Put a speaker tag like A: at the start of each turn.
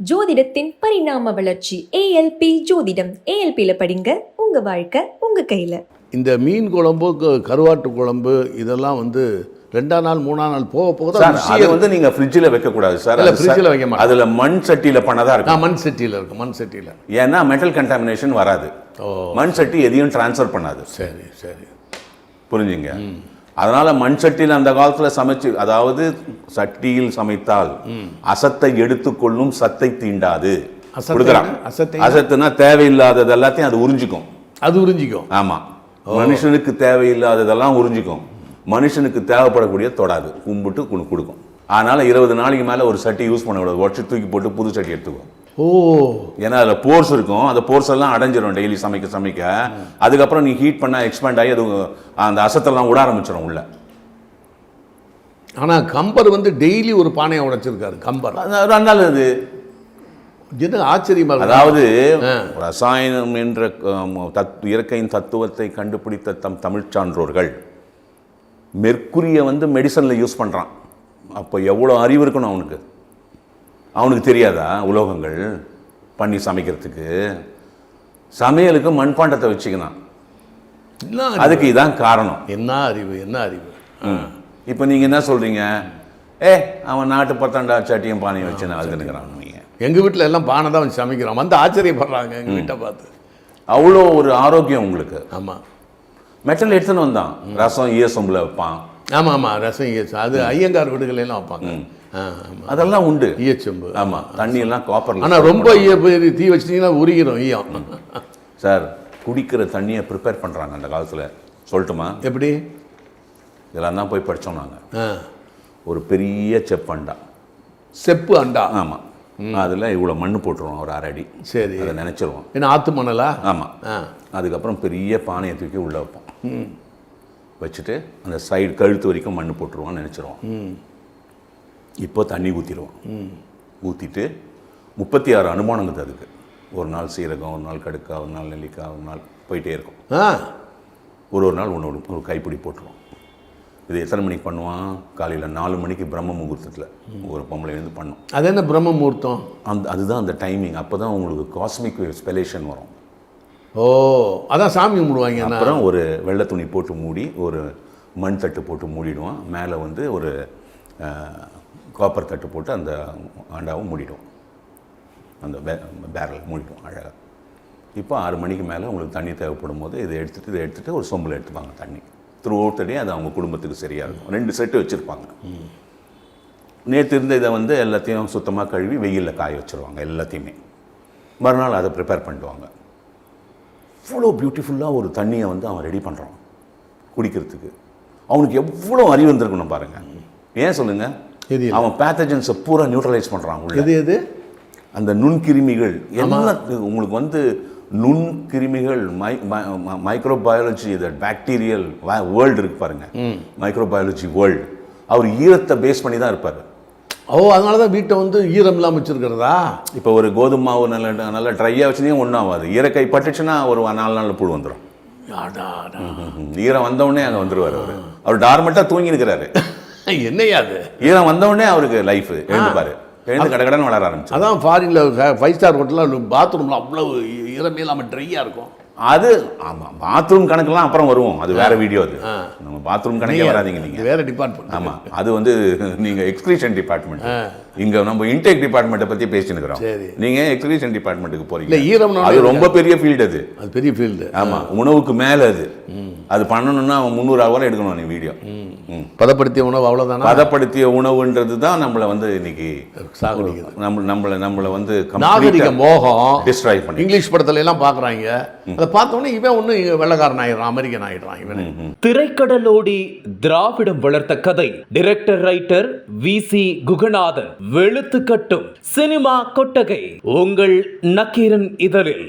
A: ஜோதிடத்தின் பரிணாம வளர்ச்சி ALP ஜோதிடம். ALPல படிங்க, உங்க வாழ்க்கை உங்க கையில.
B: இந்த மீன் குழம்பு, கருவாட்டு குழம்பு இதெல்லாம் வந்து 2ஆம் நாள் 3ஆம் நாள் போக போக
C: சார் அது வந்து நீங்க ஃப்ரிட்ஜில் வைக்கக்கூடாது சார்.
B: இல்லை, ஃப்ரிட்ஜில் வைக்க மாட்டேன்.
C: அதில் மண் சட்டியில் பண்ணதா இருக்கும்.
B: மண் சட்டியில் இருக்கும். மண் சட்டியில்
C: ஏன்னா மெட்டல் கண்டாமினேஷன் வராது. மண் சட்டி எதையும் டிரான்ஸ்ஃபர் பண்ணாது.
B: சரி சரி,
C: புரிஞ்சுங்க. அதனால மண் சட்டியில் அந்த காலத்தில் சமைச்சு, அதாவது சட்டியில் சமைத்தால் அசத்தை எடுத்துக்கொள்ளும், சத்தை தீண்டாது. அசத்துனா தேவையில்லாதது எல்லாத்தையும் அது உறிஞ்சிக்கும். ஆமா, மனுஷனுக்கு தேவையில்லாததெல்லாம் உறிஞ்சிக்கும், மனுஷனுக்கு தேவைப்படக்கூடிய தொடாது, கும்பிட்டு கொடுக்கும். அதனால 20 நாளைக்கு மேல ஒரு சட்டி யூஸ் பண்ணக்கூடாது. உடச்சு தூக்கி போட்டு புது சட்டி எடுத்துக்கும். ஏன்னா அதுல போர்ஸ் இருக்கும். அந்த போர்ஸ் எல்லாம் அடைஞ்சிடும் டெய்லி சமைக்க சமைக்க. அதுக்கப்புறம் நீ ஹீட் பண்ணா எக்ஸ்பேண்ட் ஆகி அது அந்த அசத்தெல்லாம் விட ஆரம்பிச்சிடும் உள்ள.
B: ஆனா கம்பர் வந்து டெய்லி ஒரு பானையை உடைச்சிருக்காரு. கம்பர்
C: அதனால அது
B: ஆச்சரியமா.
C: அதாவது ரசாயனம் என்ற இயற்கையின் தத்துவத்தை கண்டுபிடித்த தமிழ் சான்றோர்கள் மெர்க்குரியை வந்து மெடிசன்ல யூஸ் பண்றான். அப்போ எவ்வளோ அறிவு இருக்கணும் அவனுக்கு. அவனுக்கு தெரியாதா உலோகங்கள் பண்ணி சமைக்கிறதுக்கு? சமையலுக்கு மண்பாண்டத்தை வச்சுக்கணும். அதுக்கு இதான் காரணம்.
B: என்ன அறிவு, என்ன அறிவு.
C: இப்போ நீங்க என்ன சொல்றீங்க? அவன் நாட்டு பத்தாண்டா சட்டியும் பானையும் வச்சு அதுக்குறான். நீங்க
B: எங்க வீட்டில் எல்லாம் பானை தான் வச்சு சமைக்கிறோம். வந்து ஆச்சரியப்படுறாங்க எங்க வீட்டை பார்த்து.
C: அவ்வளோ ஒரு ஆரோக்கியம் உங்களுக்கு.
B: ஆமா,
C: மெட்டல் எடுத்துன்னு வந்தான். ரசம் ஈயசொம்புல வைப்பான்.
B: ஆமா ஆமா, ரசம் ஈயச்சம். அது ஐயங்கார் வீடுகள் எல்லாம் வைப்பாங்க.
C: அதெல்லாம் உண்டு.
B: ஈயச்சொம்பு.
C: ஆமா, தண்ணி எல்லாம் காப்பர்.
B: ஆனா ரொம்ப தீ வச்சிட்டீங்கன்னா உருகிடும் ஈயம்.
C: சார், குடிக்கிற தண்ணியை ப்ரிப்பேர் பண்றாங்க அந்த காலத்துல. சொல்லட்டுமா
B: எப்படி?
C: இதெல்லாம் தான் போய் படித்தோம் நாங்கள். ஒரு பெரிய
B: செப்பு அண்டா.
C: ஆமாம், அதில் இவ்வளோ மண் போட்டுருவோம், ஒரு 1/2 அடி. சரி, அதை நினச்சிருவோம்.
B: ஏன்னா ஆற்று மணலா?
C: ஆமாம். அதுக்கப்புறம் பெரிய பானையை தூக்கி உள்ளே வைப்போம். வச்சுட்டு அந்த சைடு கழுத்து வரைக்கும் மண் போட்டுருவோம் நினச்சிருவோம். இப்போ தண்ணி ஊற்றிடுவோம். ஊற்றிட்டு 36 அனுமானங்குது அதுக்கு. ஒரு நாள் சீரகம், ஒரு நாள் கடுக்கா, ஒரு நாள் நெல்லிக்காய், ஒரு நாள் போயிட்டே இருக்கும். ஒரு நாள் ஒன்று ஒரு கைப்பிடி போட்டுருவோம். இது எத்தனை மணிக்கு பண்ணுவான்? காலையில் 4 மணிக்கு பிரம்ம முகூர்த்தத்தில் ஒரு பொம்பளை எழுந்து பண்ணும்.
B: அது என்ன பிரம்ம முகூர்த்தம்?
C: அதுதான் அந்த டைமிங். அப்போ தான் உங்களுக்கு காஸ்மிக் ஸ்பெலேஷன் வரும்.
B: அதான் சாமி கும்பிடுவாங்க.
C: அப்புறம் ஒரு வெள்ளை துணி போட்டு மூடி, ஒரு மண் தட்டு போட்டு மூடிடுவான். மேலே வந்து ஒரு காப்பர் தட்டு போட்டு அந்த ஆண்டாவும் மூடிடுவோம். அந்த பேரல் மூடிடுவோம் அழகாக. இப்போ 6 மணிக்கு மேலே உங்களுக்கு தண்ணி தேவைப்படும் போது இதை எடுத்துகிட்டு ஒரு சொம்பில் எடுத்துப்பாங்க தண்ணி. த்ரூ அவுட் டே அது அவங்க குடும்பத்துக்கு சரியாக இருக்கும். 2 செட்டு வச்சுருப்பாங்க. நேற்று இருந்த இதை வந்து எல்லாத்தையும் சுத்தமாக கழுவி வெயிலில் காய வச்சுருவாங்க எல்லாத்தையுமே. மறுநாள் அதை ப்ரிப்பேர் பண்ணிடுவாங்க. இவ்வளோ பியூட்டிஃபுல்லாக ஒரு தண்ணியை வந்து அவன் ரெடி பண்ணுறான் குடிக்கிறதுக்கு. அவனுக்கு எவ்வளோ அறிவு வந்திருக்கணும் பாருங்கள். ஏன் சொல்லுங்கள்? அவன் பேத்தஜன்ஸை பூரா நியூட்ரலைஸ் பண்ணுறான்.
B: எது
C: அந்த நுண்கிருமிகள் எல்லாம் உங்களுக்கு வந்து நுண்கிருமிகள், மைக்ரோபயாலஜி, இந்த பாக்டீரியல் வேர்ல்டு இருக்கு பாருங்க, மைக்ரோபயாலஜி வேர்ல்டு. அவர் ஈரத்தை பேஸ் பண்ணி தான் இருப்பார்.
B: அதனால தான் வீட்டை வந்து ஈரம் இல்லாமல் வச்சுருக்கிறதா? இப்போ
C: ஒரு கோதுமை மாவு நல்லா ட்ரையாக வச்சுருந்தீங்க ஒன்றும் ஆகாது. ஈரக்கை பட்டுச்சுன்னா ஒரு 4 நாளில் புழு வந்துடும். ஈரம் வந்தவுடனே அங்கே வந்துடுவார். அவர் டார்மெண்ட்டாக தூங்கி இருக்கிறாரு.
B: என்னையாது
C: ஈரம் வந்தவுடனே அவருக்கு லைஃப் எழுந்துப்பாரு. எழுந்து கடகடன்னு வளர ஆரம்பிச்சு.
B: அதான் ஃபாரின்ல 5 ஸ்டார் ஹோட்டலில் பாத்ரூம்ல அவ்வளவு ஈரமே இல்லாமல் ட்ரையாக இருக்கும்.
C: அது ஆமாம், பாத்ரூம் கணக்கெல்லாம் அப்புறம் வருவோம். அது வேற வீடியோ. அது நம்ம பாத்ரூம் கணக்கே வராதிங்க. நீங்கள்
B: வேற டிபார்ட்மெண்ட்.
C: ஆமாம், அது வந்து நீங்கள் எக்ஸ்கிரீஷன் டிபார்ட்மெண்ட். இங்கே நம்ம இன்டேக் டிபார்ட்மெண்ட்டை பற்றி பேசிட்டு இருக்கிறோம். நீங்கள் எக்ஸ்கிரீஷன் டிபார்ட்மெண்ட்டுக்கு போறீங்க.
B: ஈரம்
C: அது ரொம்ப பெரிய ஃபீல்டு. அது
B: பெரிய ஃபீல்டு.
C: ஆமாம், உணவுக்கு மேலே அது பண்ணணும்னா 300 ஹவர் எடுக்கணும் நீ வீடியோ.
B: பதப்படுத்திய உணவு அவ்வளோதானா?
C: பதப்படுத்திய உணவுன்றது தான் நம்மளை வந்து இன்னைக்கு நம்மளை வந்து
B: நாகரிக மோகம்
C: டிஸ்ட்ராய் பண்ணி.
B: இங்கிலீஷ் படத்துல எல்லாம் பார்க்குறாங்க. அதை பார்த்தோன்னே இவன் ஒன்று வெள்ளக்காரன் ஆயிடுறான், அமெரிக்கன் ஆயிடுறான் இவன்.
D: திரைக்கடலோடி திராவிடம் வளர்த்த கதை. Director writer VC Guganathan. வெளுத்து கட்டும் சினிமா கொட்டகை உங்கள் நக்கீரன் இதழில்.